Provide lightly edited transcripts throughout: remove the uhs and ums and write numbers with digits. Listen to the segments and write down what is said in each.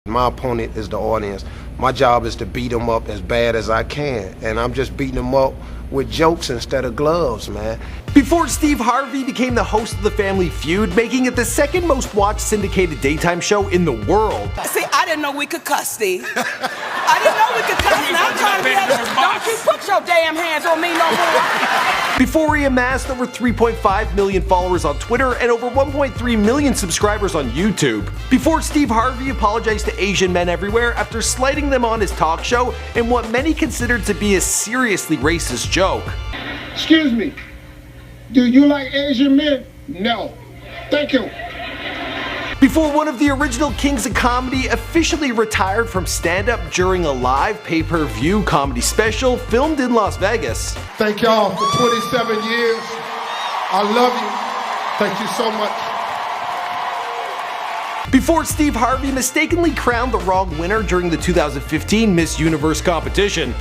My opponent is the audience. My job is to beat them up as bad as I can, and I'm just beating them up with jokes instead of gloves, man. Before Steve Harvey became the host of The Family Feud, making it the second most watched syndicated daytime show in the world. See, I didn't know we could cuss, Steve. I didn't know we could cuss. Now I'm trying to be able to, don't you put your damn hands on me no more. Before he amassed over 3.5 million followers on Twitter and over 1.3 million subscribers on YouTube. Before Steve Harvey apologized to Asian men everywhere after slighting them on his talk show in what many considered to be a seriously racist joke. Excuse me, do you like Asian men? No. Thank you. Before one of the original kings of comedy officially retired from stand-up during a live pay-per-view comedy special filmed in Las Vegas. Thank y'all for 27 years. I love you. Thank you so much. Before Steve Harvey mistakenly crowned the wrong winner during the 2015 Miss Universe competition.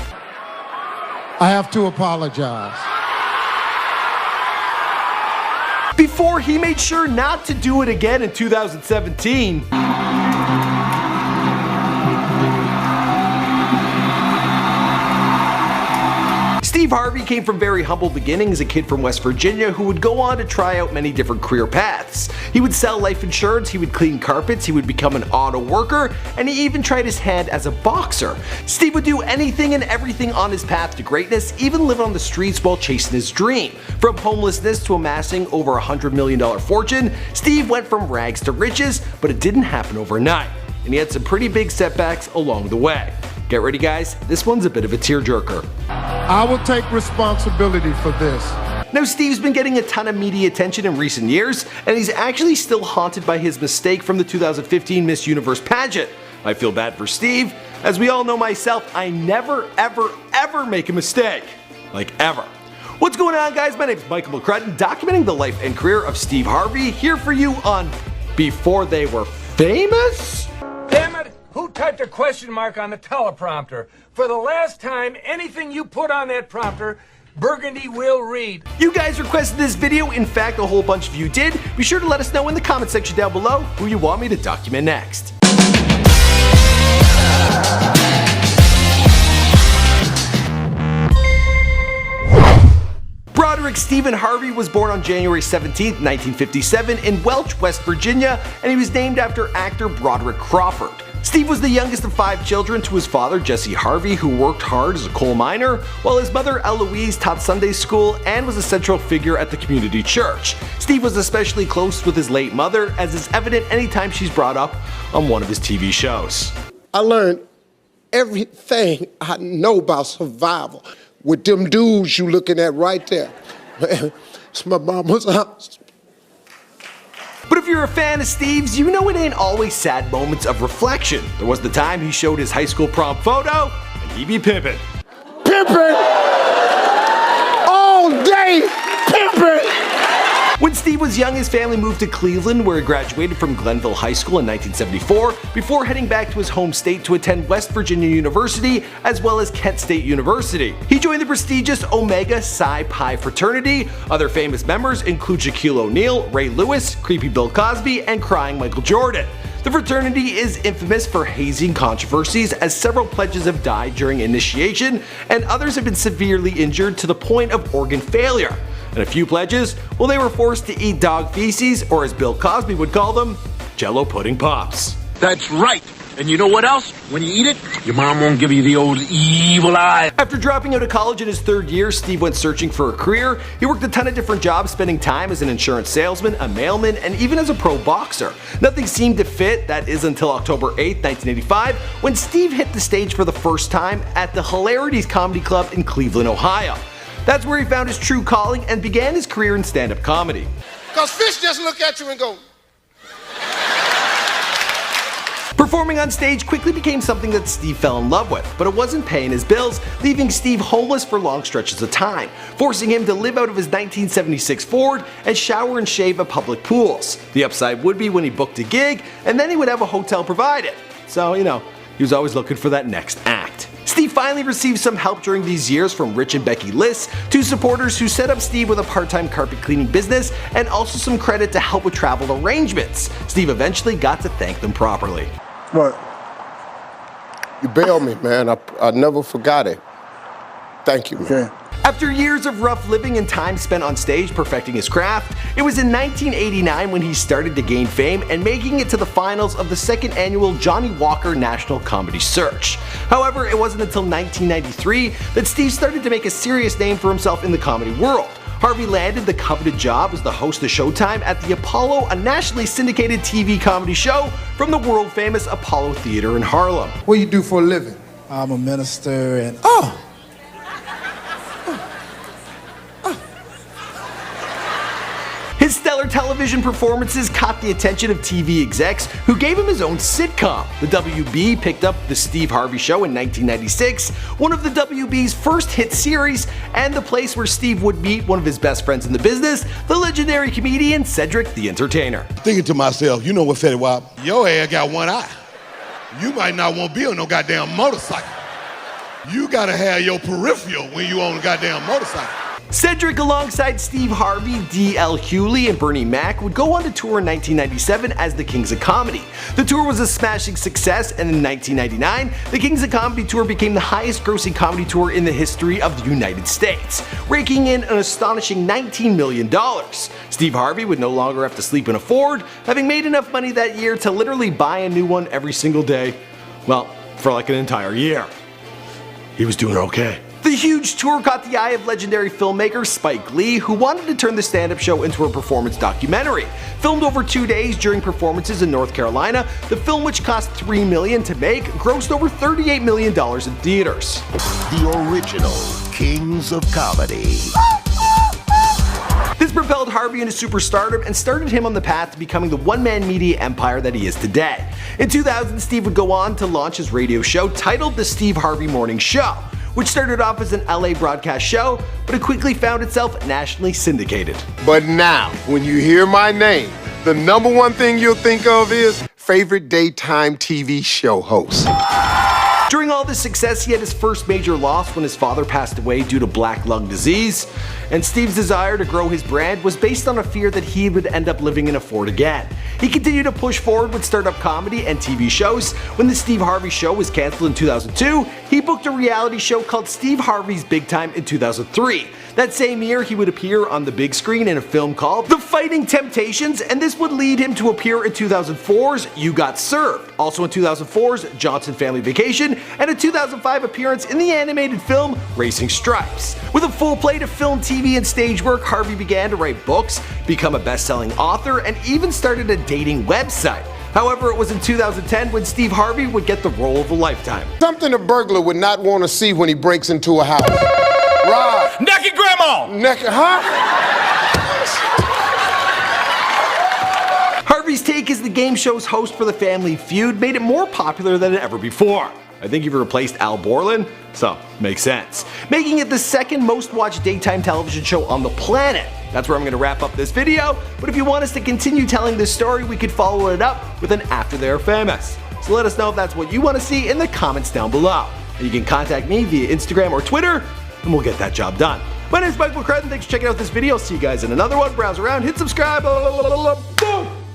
I have to apologize. Before he made sure not to do it again in 2017. Steve Harvey came from very humble beginnings, a kid from West Virginia who would go on to try out many different career paths. He would sell life insurance, he would clean carpets, he would become an auto worker, and he even tried his hand as a boxer. Steve would do anything and everything on his path to greatness, even live on the streets while chasing his dream. From homelessness to amassing over a $100 million fortune, Steve went from rags to riches, but it didn't happen overnight, and he had some pretty big setbacks along the way. Get ready guys, this one's a bit of a tearjerker. I will take responsibility for this. Now Steve's been getting a ton of media attention in recent years, and he's actually still haunted by his mistake from the 2015 Miss Universe pageant. I feel bad for Steve. As we all know myself, I never ever make a mistake. Like ever. What's going on guys, my name is Michael McCrudden, documenting the life and career of Steve Harvey, here for you on Before They Were Famous? Damn it! Who typed a question mark on the teleprompter? For the last time, anything you put on that prompter, Burgundy will read. You guys requested this video, in fact a whole bunch of you did. Be sure to let us know in the comment section down below who you want me to document next. Broderick Stephen Harvey was born on January 17, 1957 in Welch, West Virginia, and he was named after actor Broderick Crawford. Steve was the youngest of 5 children to his father Jesse Harvey, who worked hard as a coal miner, while his mother Eloise taught Sunday school and was a central figure at the community church. Steve was especially close with his late mother, as is evident anytime she's brought up on one of his TV shows. I learned everything I know about survival with them dudes you looking at right there. It's my mama's house. But if you're a fan of Steve's, you know it ain't always sad moments of reflection. There was the time he showed his high school prom photo, and he be pimpin'. Pimpin'! All day pimpin'! When Steve was young, his family moved to Cleveland, where he graduated from Glenville High School in 1974, before heading back to his home state to attend West Virginia University, as well as Kent State University. He joined the prestigious Omega Psi Pi fraternity. Other famous members include Shaquille O'Neal, Ray Lewis, Creepy Bill Cosby, and Crying Michael Jordan. The fraternity is infamous for hazing controversies, as several pledges have died during initiation, and others have been severely injured to the point of organ failure. And a few pledges, well, they were forced to eat dog feces, or as Bill Cosby would call them, Jello pudding pops. That's right. And you know what else? When you eat it, your mom won't give you the old evil eye. After dropping out of college in his 3rd year, Steve went searching for a career. He worked a ton of different jobs, spending time as an insurance salesman, a mailman, and even as a pro boxer. Nothing seemed to fit, that is until October 8, 1985, when Steve hit the stage for the first time at the Hilarities Comedy Club in Cleveland, Ohio. That's where he found his true calling and began his career in stand-up comedy. Cause fish just look at you and go. Performing on stage quickly became something that Steve fell in love with, but it wasn't paying his bills, leaving Steve homeless for long stretches of time, forcing him to live out of his 1976 Ford and shower and shave at public pools. The upside would be when he booked a gig, and then he would have a hotel provided. So, you know, he was always looking for that next act. Steve finally received some help during these years from Rich and Becky Liss, 2 supporters who set up Steve with a part-time carpet cleaning business, and also some credit to help with travel arrangements. Steve eventually got to thank them properly. What? You bailed me, man. I never forgot it. Thank you, man. Okay. After years of rough living and time spent on stage perfecting his craft, it was in 1989 when he started to gain fame and making it to the finals of the second annual Johnny Walker National Comedy Search. However, it wasn't until 1993 that Steve started to make a serious name for himself in the comedy world. Harvey landed the coveted job as the host of Showtime at the Apollo, a nationally syndicated TV comedy show from the world-famous Apollo Theater in Harlem. What do you do for a living? I'm a minister and... His stellar television performances caught the attention of TV execs who gave him his own sitcom. The WB picked up The Steve Harvey Show in 1996, one of the WB's first hit series, and the place where Steve would meet one of his best friends in the business, the legendary comedian Cedric the Entertainer. Thinking to myself, you know what, Fetty Wap? Your ass got one eye. You might not want to be on no goddamn motorcycle. You gotta have your peripheral when you on a goddamn motorcycle. Cedric, alongside Steve Harvey, D.L. Hewley, and Bernie Mac, would go on to tour in 1997 as the Kings of Comedy. The tour was a smashing success, and in 1999, the Kings of Comedy tour became the highest grossing comedy tour in the history of the United States, raking in an astonishing $19 million. Steve Harvey would no longer have to sleep in a Ford, having made enough money that year to literally buy a new one every single day. Well, for like an entire year. He was doing okay. The huge tour caught the eye of legendary filmmaker Spike Lee, who wanted to turn the stand-up show into a performance documentary. Filmed over 2 days during performances in North Carolina, the film, which cost $3 million to make, grossed over $38 million in theaters. The original Kings of Comedy. This propelled Harvey into superstardom and started him on the path to becoming the one-man media empire that he is today. In 2000, Steve would go on to launch his radio show titled The Steve Harvey Morning Show, which started off as an LA broadcast show, but it quickly found itself nationally syndicated. But now, when you hear my name, the number one thing you'll think of is favorite daytime TV show host. During all this success, he had his first major loss when his father passed away due to black lung disease, and Steve's desire to grow his brand was based on a fear that he would end up living in a Ford again. He continued to push forward with startup comedy and TV shows. When the Steve Harvey Show was canceled in 2002, he booked a reality show called Steve Harvey's Big Time in 2003. That same year, he would appear on the big screen in a film called The Fighting Temptations, and this would lead him to appear in 2004's You Got Served, also in 2004's Johnson Family Vacation, and a 2005 appearance in the animated film Racing Stripes. With a full plate of film, TV, and stage work, Harvey began to write books, become a best-selling author, and even started a dating website. However, it was in 2010 when Steve Harvey would get the role of a lifetime. Something a burglar would not want to see when he breaks into a house. Right. Naked grandma! Naked, huh? Harvey's take as the game show's host for the Family Feud made it more popular than ever before. I think he replaced Al Borland, so makes sense. Making it the second most watched daytime television show on the planet. That's where I'm going to wrap up this video, but if you want us to continue telling this story, we could follow it up with an After They're Famous. So let us know if that's what you want to see in the comments down below. And you can contact me via Instagram or Twitter, and we'll get that job done. My name is Michael McCrudden. Thanks for checking out this video. I'll see you guys in another one. Browse around, hit subscribe.